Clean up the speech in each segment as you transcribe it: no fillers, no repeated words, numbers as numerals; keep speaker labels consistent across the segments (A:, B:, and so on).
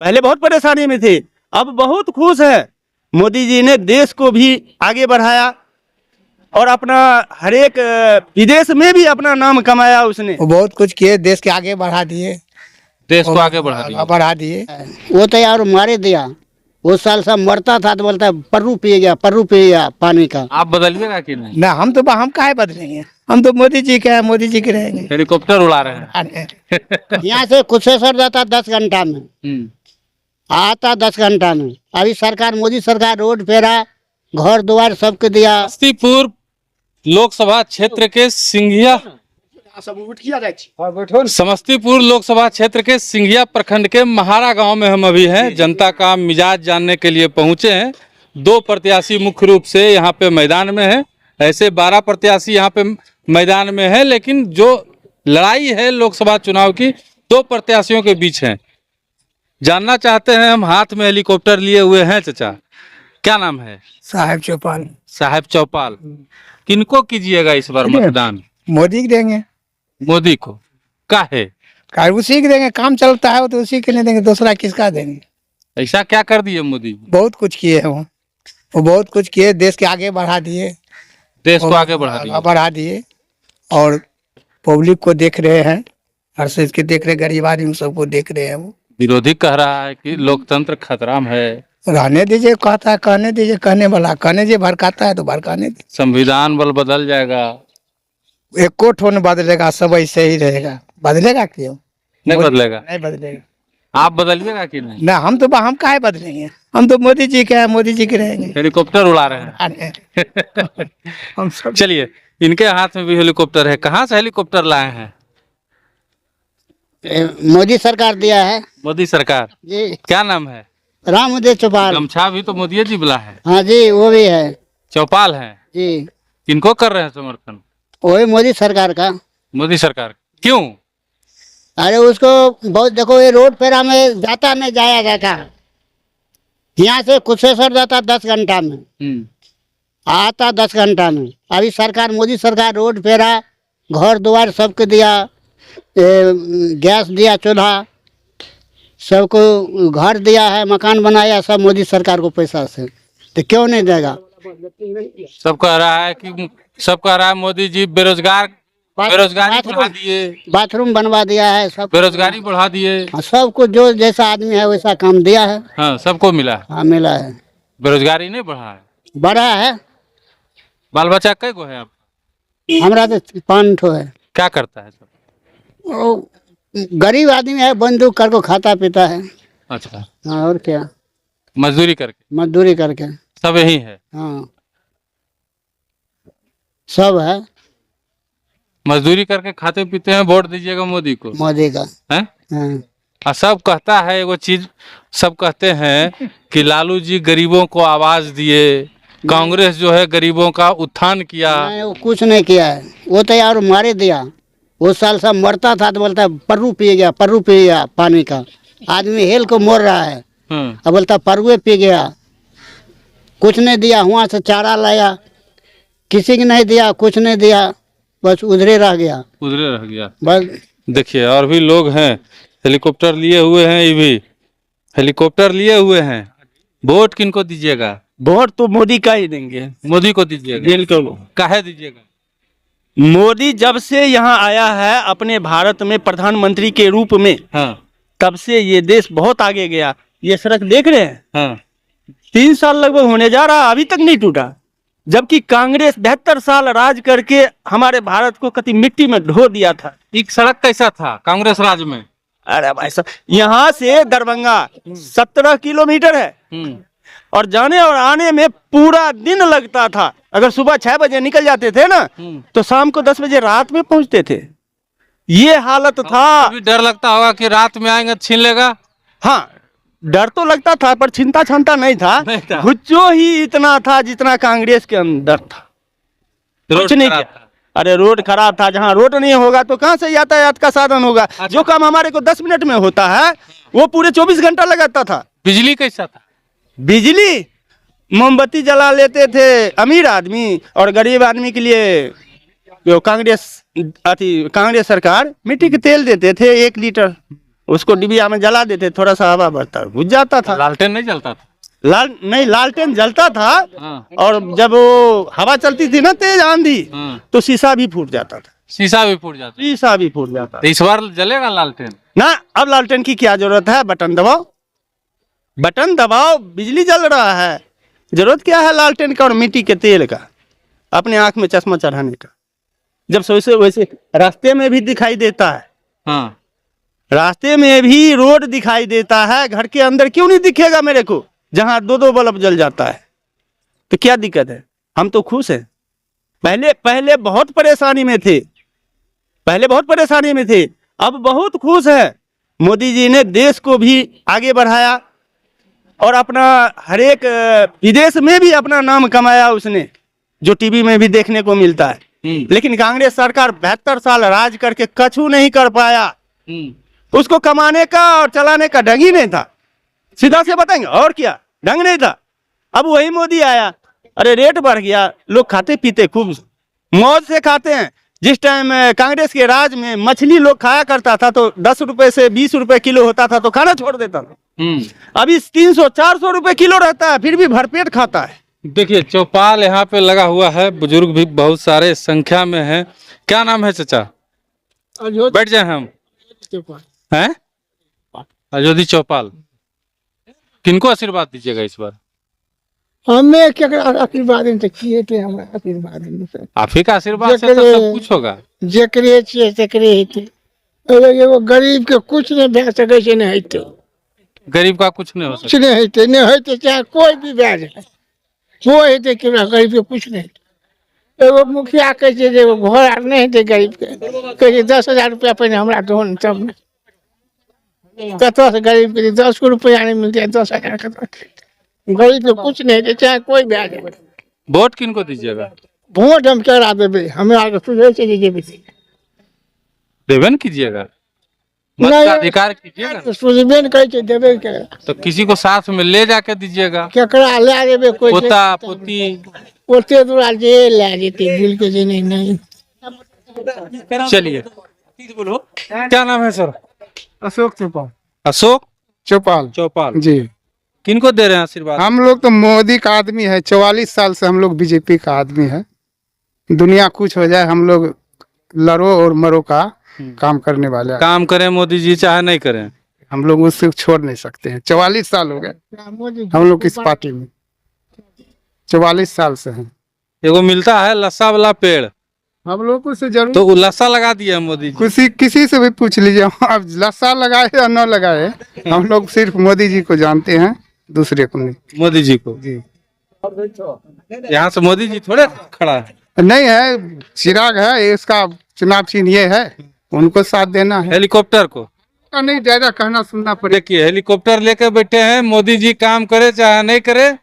A: पहले बहुत परेशानी में थे, अब बहुत खुश है। मोदी जी ने देश को भी आगे बढ़ाया और अपना हर एक विदेश में भी अपना नाम कमाया उसने।
B: वो बहुत कुछ किए, देश के आगे बढ़ा दिए,
C: देश को आगे बढ़ा दिए।
D: वो तो यार मारे दिया। वो साल सब मरता था तो बोलता है पर्रू पी गया पानी का।
C: आप बदलिएगा कि नहीं?
B: ना हम काहे बदलेंगे, हम तो मोदी जी के हैं, मोदी जी के रहेंगे।
C: हेलीकॉप्टर उड़ा रहे हैं।
B: अरे
D: यहाँ से कुशेश्वर जाता 10 घंटा में, आता 10 घंटा में। अभी सरकार, मोदी सरकार रोड फेरा, घर द्वार सबके दिया।
C: समस्तीपुर लोकसभा क्षेत्र के सिंघिया समस्तीपुर लोकसभा क्षेत्र के सिंघिया प्रखंड के महारा गांव में हम अभी हैं। जनता का मिजाज जानने के लिए पहुंचे हैं। 2 प्रत्याशी मुख्य रूप से यहाँ पे मैदान में हैं। ऐसे 12 प्रत्याशी यहाँ पे मैदान में हैं, लेकिन जो लड़ाई है लोकसभा चुनाव की 2 प्रत्याशियों के बीच है। जानना चाहते हैं हम। हाथ में हेलीकॉप्टर लिए हुए हैं चाचा, क्या नाम है?
B: साहेब चौपाल।
C: साहेब चौपाल। किनको कीजिएगा इस बार मतदान?
B: मोदी के देंगे।
C: मोदी को काहे?
B: उसी के देंगे, काम चलता है वो तो उसी के नहीं देंगे, दूसरा किसका देंगे?
C: ऐसा क्या कर दिए मोदी?
B: बहुत कुछ किए हैं वो बहुत कुछ किए, देश के आगे बढ़ा दिए,
C: देश को आगे बढ़ा दिए।
B: और पब्लिक को देख रहे हैं, हर चीज के देख रहे, गरीब आदमी सबको देख रहे हैं। वो
C: विरोधी कह रहा है कि लोकतंत्र खतरा में है।
B: रहने दीजिए, कहता है कहने दीजिए, कहने वाला कहने दीजिए, भड़काता है तो भड़काने दीजिए।
C: संविधान बल बदल जाएगा।
B: एको ठोन बदलेगा, सब ऐसे ही रहेगा। बदलेगा क्यों?
C: नहीं बदलेगा।
B: नहीं बदलेगा।
C: आप बदलिएगा कि नहीं?
B: ना हम काहे बदलेंगे, हम तो मोदी जी के हैं, मोदी जी के रहेंगे।
C: हेलीकॉप्टर उड़ा रहे हैं।
B: अरे हम सब
C: चलिए, इनके हाथ में भी हेलीकॉप्टर है। कहाँ से हेलीकॉप्टर लाए हैं?
D: मोदी सरकार दिया है
C: मोदी सरकार।
D: जी।
C: क्या नाम है?
D: राम उदय चौपाल।
C: गमछा भी तो मोदी जी बोला है।
D: हाँ जी, वो भी है
C: चौपाल है
D: जी।
C: किनको कर रहे हैं समर्थन?
D: वही मोदी सरकार का।
C: मोदी सरकार। क्यों?
D: अरे उसको बहुत, देखो ये रोड फेरा में जाता नहीं जाया जाता। यहाँ से कुशेश्वर जाता 10 घंटा में, आता 10 घंटा में। अभी सरकार, मोदी सरकार रोड फेरा, घर द्वार सबके दिया, गैस दिया, चूल्हा सबको घर दिया है, मकान बनाया, सब मोदी सरकार को पैसा से। तो क्यों नहीं देगा?
C: सब कह रहा है मोदी जी बेरोजगारी बढ़ा दिए,
D: बाथरूम बनवा दिया है, सब
C: बेरोजगारी बढ़ा दिए।
D: सबको जो जैसा आदमी है वैसा काम दिया है।
C: हाँ, सबको मिला।
D: हाँ मिला है।
C: बेरोजगारी नहीं बढ़ा है,
D: बड़ा है।
C: बाल बच्चा कै गो है आप?
D: हमारा तो 5 ठो है।
C: क्या करता है सब?
D: वो गरीब आदमी है, बंदूक करके खाता पीता है।
C: अच्छा।
D: हाँ, और क्या,
C: मजदूरी करके।
D: मजदूरी करके।
C: सब यही है।
D: हाँ सब है।
C: मजदूरी करके खाते पीते हैं। वोट दीजिएगा मोदी को।
D: मोदी का
C: है।
D: हाँ।
C: और सब कहता है एगो चीज, सब कहते हैं कि लालू जी गरीबों को आवाज दिए, कांग्रेस जो है गरीबों का उत्थान किया।
D: नहीं, वो कुछ नहीं किया है। वो तो यार मारे दिया। वो साल सब मरता था तो बोलता है पर्रू पी गया पानी का। आदमी हेल को मर रहा है, अब बोलता पर्रुए पी गया। कुछ नहीं दिया, वहाँ से चारा लाया, किसी को नहीं दिया, कुछ नहीं दिया, बस उधरे रह गया बस।
C: देखिए, और भी लोग हैं, हेलीकॉप्टर लिए हुए हैं। ये भी हेलीकॉप्टर लिए हुए हैं। वोट किनको दीजिएगा?
A: वोट तो मोदी का ही देंगे।
C: मोदी को दीजिएगा।
A: बिल्कुल।
C: काहे दीजिएगा?
A: मोदी जब से यहाँ आया है अपने भारत में प्रधानमंत्री के रूप में,
C: हाँ,
A: तब से ये देश बहुत आगे गया। ये सड़क देख रहे हैं,
C: हाँ,
A: 3 साल लगभग होने जा रहा, अभी तक नहीं टूटा। जबकि कांग्रेस 72 साल राज करके हमारे भारत को कति मिट्टी में ढो दिया था।
C: एक सड़क कैसा था कांग्रेस राज में?
A: अरे भाई साहब, यहाँ से दरभंगा 17 किलोमीटर है और जाने और आने में पूरा दिन लगता था। अगर सुबह 6 बजे निकल जाते थे ना तो शाम को 10 बजे रात में पहुंचते थे। ये हालत था।
C: अभी डर लगता होगा कि रात में आएंगे छीन लेगा।
A: हाँ, डर तो लगता था, पर चिंता क्षमता नहीं था। गुच्चो ही इतना था जितना कांग्रेस के अंदर था। कुछ नहीं किया। अरे रोड खराब था। जहाँ रोड नहीं होगा तो कहाँ से यातायात का साधन होगा? अच्छा। जो काम हमारे को 10 मिनट में होता है वो पूरे 24 घंटा लगाता था।
C: बिजली कैसा था?
A: बिजली मोमबत्ती जला लेते थे अमीर आदमी, और गरीब आदमी के लिए कांग्रेस सरकार मिट्टी के तेल देते थे 1 लीटर। उसको डिबिया में जला देते, थोड़ा सा हवा बढ़ता, बुझ जाता था।
C: लालटेन नहीं जलता था?
A: लालटेन जलता था।
C: हाँ।
A: और जब वो हवा चलती थी ना, तेज आंधी,
C: हाँ।
A: तो शीशा भी फूट जाता था।
C: शीशा भी फूट जाता?
A: शीशा भी फूट जाता।
C: तो इस बार जलेगा लालटेन?
A: ना, अब लालटेन की क्या जरूरत है, बटन दबाओ, बटन दबाओ, बिजली जल रहा है। जरूरत क्या है लालटेन का और मिट्टी के तेल का, अपने आंख में चश्मा चढ़ाने का, जब सोचे वैसे रास्ते में भी दिखाई देता है।
C: हाँ।
A: रास्ते में भी रोड दिखाई देता है, घर के अंदर क्यों नहीं दिखेगा मेरे को, जहां 2-2 बल्ब जल जाता है? तो क्या दिक्कत है? हम तो खुश हैं। पहले बहुत परेशानी में थे, अब बहुत खुश है। मोदी जी ने देश को भी आगे बढ़ाया और अपना हर एक विदेश में भी अपना नाम कमाया उसने, जो टीवी में भी देखने को मिलता है। लेकिन कांग्रेस सरकार 72 साल राज करके कछु नहीं कर पाया। उसको कमाने का और चलाने का ढंग ही नहीं था, सीधा से बताएंगे, और क्या ढंग नहीं था। अब वही मोदी आया, अरे रेट बढ़ गया, लोग खाते पीते खूब मौज से खाते हैं। जिस टाइम कांग्रेस के राज में मछली लोग खाया करता था तो 10 रुपए से 20 रुपए किलो होता था तो खाना छोड़ देता था। अभी 300-400 रुपए किलो रहता है, फिर भी भरपेट खाता है।
C: देखिए चौपाल यहाँ पे लगा हुआ है, बुजुर्ग भी बहुत सारे संख्या में हैं। क्या नाम है चाचा? बैठ जाए हम। हैं? अयोधी चौपाल। किनको आशीर्वाद दीजिएगा इस बार?
B: हमें क्या आशीर्वाद किए थे, हमारा आशीर्वाद
C: आप ही का आशीर्वाद से तो सब कुछ होगा।
B: जेकरे छिए तेकरे हेते। एगो गरीब के कुछ नहीं भे सके छै, नहीं हेते।
C: गरीब का कुछ नहीं हो
B: कुछ
C: सकता।
B: नहीं हेते, नहीं हेते, चाहे कोई भी ब्याज है, वो हेते कि गरीब के कुछ नहीं हेते। एगो मुखिया कहे छै जे एगो घर आर नहीं हेते गरीब के, कहे छै 10,000 रुपया पहिने हमरा दोन तब नहीं। कतौ से गरीब के 10 रुपया नहीं मिलते, 10,000 कतौ। गरीब के कुछ नहीं हेते, चाहे कोई ब्याज है।
C: वोट किनको दीजिएगा?
B: वोट हम करा देवे, हमें आगे सुझे से देवे,
C: देवे न कीजिएगा, मत
B: नहीं,
C: का अधिकार कीजिएगा।
B: सुझबे न कहे छै देवे के,
C: तो किसी को साथ में ले जाके दीजिएगा।
B: केकरा ले देवे, कोई
C: पोता पोती
B: ओते दूर जे ले जेते, दिल के जे नहीं।
C: चलिए, क्या नाम है सर?
B: अशोक चौपाल।
C: अशोक
B: चौपाल
C: चौपाल
B: जी।
C: किनको दे रहे हैं आशीर्वाद?
B: हम लोग तो मोदी का आदमी है, 44 साल से हम लोग बीजेपी का आदमी है। दुनिया कुछ हो जाए, हम लोग लड़ो और मरो का काम करने वाले हैं।
C: काम करें मोदी जी चाहे नहीं करें,
B: हम लोग उससे छोड़ नहीं सकते हैं। 44 साल हो गए हम लोग इस पार्टी में, 44 साल से हैं।
C: एगो मिलता है लस्सा वाला पेड़,
B: हम लोग को से जरूर
C: तो वो लस्सा लगा दिया मोदी जी।
B: किसी से भी पूछ लीजिए, अब लस्सा लगाए या न लगाए, हम लोग सिर्फ मोदी जी को जानते हैं, दूसरे को नहीं।
C: मोदी जी को
B: जी
C: यहाँ से मोदी जी थोड़े खड़ा है।
B: नहीं है, चिराग है, इसका चुनाव चिन्ह ये है, उनको साथ देना है।
C: हेलीकॉप्टर को
B: नहीं, ज्यादा कहना सुनना पड़ेगा।
C: देखिए हेलीकॉप्टर लेके बैठे हैं, मोदी जी काम करे चाहे नहीं करे,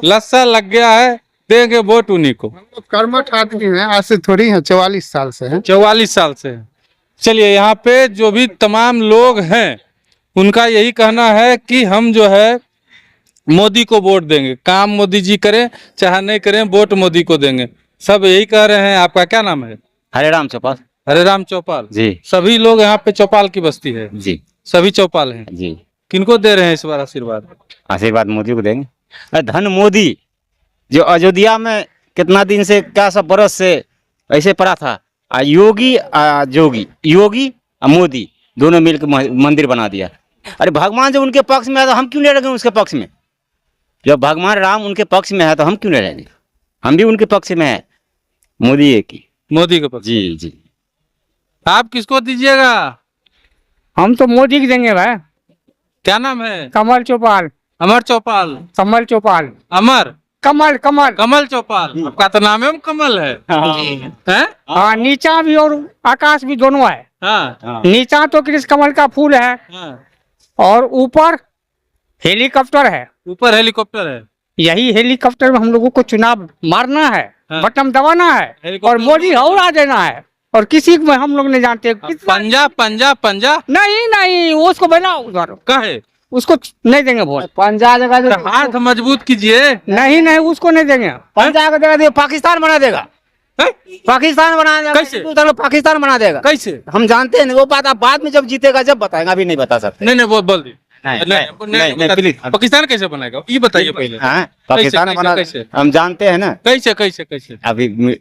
C: लस्सा लग गया है, देंगे वोट उन्हीं को।
B: कर्मठ आदमी है, आज से थोड़ी है, 44 साल से है।
C: 44 साल से। चलिए यहाँ पे जो भी तमाम लोग हैं उनका यही कहना है कि हम जो है मोदी को वोट देंगे, काम मोदी जी करें चाहे नहीं करें, वोट मोदी को देंगे, सब यही कह रहे हैं। आपका क्या नाम है?
E: हरे राम चौपाल
C: हरे राम चौपाल
E: जी।
C: सभी लोग यहाँ पे चौपाल की बस्ती है
E: जी
C: सभी चौपाल हैं
E: जी।
C: किनको दे रहे हैं इस बार आशीर्वाद?
E: आशीर्वाद मोदी को देंगे। अरे धन मोदी जो अयोध्या में कितना दिन से, क्या सब बरस से ऐसे पड़ा था, योगी योगी मोदी दोनों मिलकर मंदिर बना दिया। अरे भगवान जब उनके पक्ष में है तो हम क्यों नहीं रहेंगे उसके पक्ष में? जब भगवान राम उनके पक्ष में है तो हम क्यों नहीं रहेंगे? हम भी उनके पक्ष में है, मोदी एक ही।
C: मोदी के पक्ष।
E: जी जी।
C: आप किसको दीजिएगा?
F: हम तो मोदी की देंगे भाई।
C: क्या नाम है?
F: कमल चौपाल।
C: अमर चौपाल।
F: कमल चौपाल।
C: अमर
F: कमल कमल
C: कमल चौपाल। आपका तो नाम है कमल है, हैं?
F: हाँ, नीचा भी और आकाश भी दोनों है।
C: हाँ
F: नीचा तो कृष्ण कमल का फूल है
C: हाँ।
F: और ऊपर हेलीकॉप्टर है।
C: ऊपर हेलीकॉप्टर है।
F: यही हेलीकॉप्टर में हम लोगों को चुनाव मारना है,
C: हाँ।
F: बटन दबाना है और मोदी हौला देना है। और किसी को हम लोग नहीं जानते।
C: पंजा पंजा पंजा
F: नहीं उसको बनाओ उधर,
C: कहे
F: उसको नहीं देंगे वोट।
B: पंजा जगह
C: हाथ मजबूत कीजिए।
F: नहीं उसको नहीं देंगे।
B: पंजा को जगह पाकिस्तान बना देगा।
C: हैं?
E: पाकिस्तान बना देगा,
C: कैसे?
E: हिंदुस्तान को पाकिस्तान बना देगा।
C: कैसे?
E: हम जानते हैं नहीं, वो बात आप बाद में जब जीतेगा जब बताएगा, अभी नहीं बता सकते।
C: नहीं वो बोल दी।
E: नहीं,
C: नहीं,
E: नहीं, प्लीज।
C: पाकिस्तान कैसे बनेगा ये बताइए पहले।
E: हाँ, पाकिस्तान
C: कैसे,
E: बना,
C: कैसे?
E: हम जानते हैं ना।
C: कैसे कैसे कैसे?
E: अभी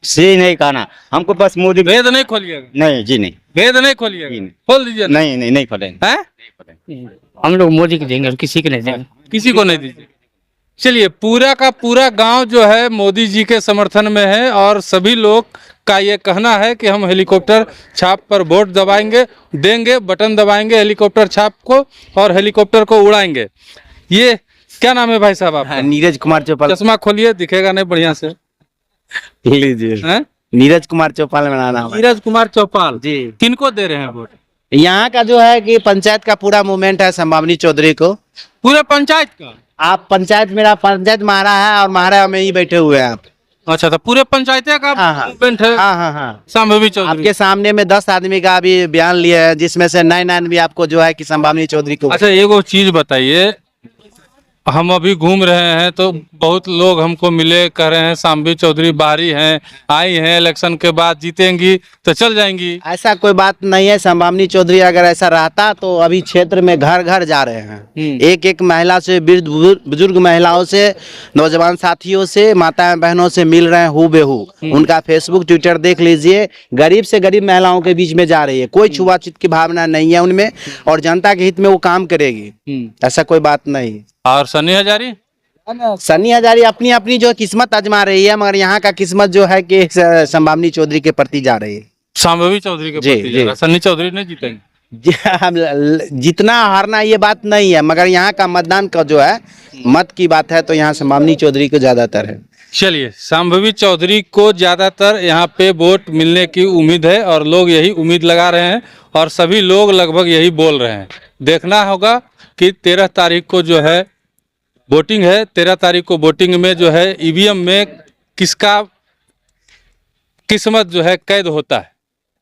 E: सही नहीं कहना हमको, बस मोदी।
C: भेद नहीं खोलिएगा,
E: नहीं जी नहीं,
C: भेद नहीं खोलिएगा,
E: नहीं।
C: खोल दीजिए ना।
E: नहीं नहीं नहीं खोलेंगे।
C: हैं?
F: हम लोग मोदी को देंगे और किसी को नहीं देंगे।
C: किसी को नहीं दीजिए। चलिए, पूरा का पूरा गांव जो है मोदी जी के समर्थन में है और सभी लोग का ये कहना है कि हम हेलीकॉप्टर छाप पर वोट दबाएंगे, देंगे, बटन दबाएंगे हेलीकॉप्टर छाप को और हेलीकॉप्टर को उड़ाएंगे। ये क्या नाम है भाई साहब आपका?
A: नीरज कुमार चौपाल।
C: चश्मा खोलिए, दिखेगा नहीं बढ़िया से।
A: लीजिए,
C: हैं?
A: नीरज कुमार चौपाल मेरा नाम है
C: नीरज कुमार चौपाल
A: जी।
C: किनको दे रहे हैं वोट?
A: यहाँ का जो है कि पंचायत का पूरा मूवमेंट है संभावनी चौधरी को।
C: पूरे पंचायत का?
A: आप पंचायत, मेरा पंचायत महारा है और महारा में ही बैठे हुए हैं आप।
C: अच्छा, तो पूरे पंचायत का
A: हाँ, हाँ।
C: मूवमेंट है।
A: हाँ हाँ हाँ,
C: संभावनी चौधरी।
A: आपके सामने में 10 आदमी का अभी बयान लिए हैं, जिसमें से 9 आदमी आपको जो है कि संभावनी चौधरी को।
C: अच्छा, एगो चीज बताइए, हम अभी घूम रहे हैं तो बहुत लोग हमको मिले, कह रहे हैं संभावनी चौधरी बाहरी हैं, आई हैं, इलेक्शन के बाद जीतेंगी तो चल जाएंगी।
A: ऐसा कोई बात नहीं है। संभावनी चौधरी अगर ऐसा रहता तो अभी क्षेत्र में घर घर जा रहे हैं, एक एक महिला से, बुजुर्ग महिलाओं से, नौजवान साथियों से, माताएं बहनों से मिल रहे हैं हूबहू। उनका फेसबुक ट्विटर देख लीजिए, गरीब से गरीब महिलाओं के बीच में जा रही है। कोई छुआछूत की भावना नहीं है उनमें और जनता के हित में वो काम करेगी, ऐसा कोई बात नहीं है।
C: और सनी हजारी?
A: सन्नी हजारी अपनी अपनी जो किस्मत आजमा रही है, मगर यहाँ का किस्मत जो है कि संभावनी चौधरी के प्रति जा रही है।
C: संभावनी चौधरी के
A: जी,
C: प्रति
A: जी।
C: जा रहा है। सन्नी चौधरी नहीं जीतेंगे?
A: जितना हारना ये बात नहीं है, मगर यहाँ का मतदान का जो है मत की बात है तो यहाँ संभावनी चौधरी को ज्यादातर है।
C: चलिए, संभावनी चौधरी को ज्यादातर यहाँ पे वोट मिलने की उम्मीद है और लोग यही उम्मीद लगा रहे हैं और सभी लोग लगभग यही बोल रहे हैं। देखना होगा कि 13 तारीख को जो है वोटिंग है, 13 तारीख को वोटिंग में जो है ईवीएम में किसका किस्मत जो है कैद होता है।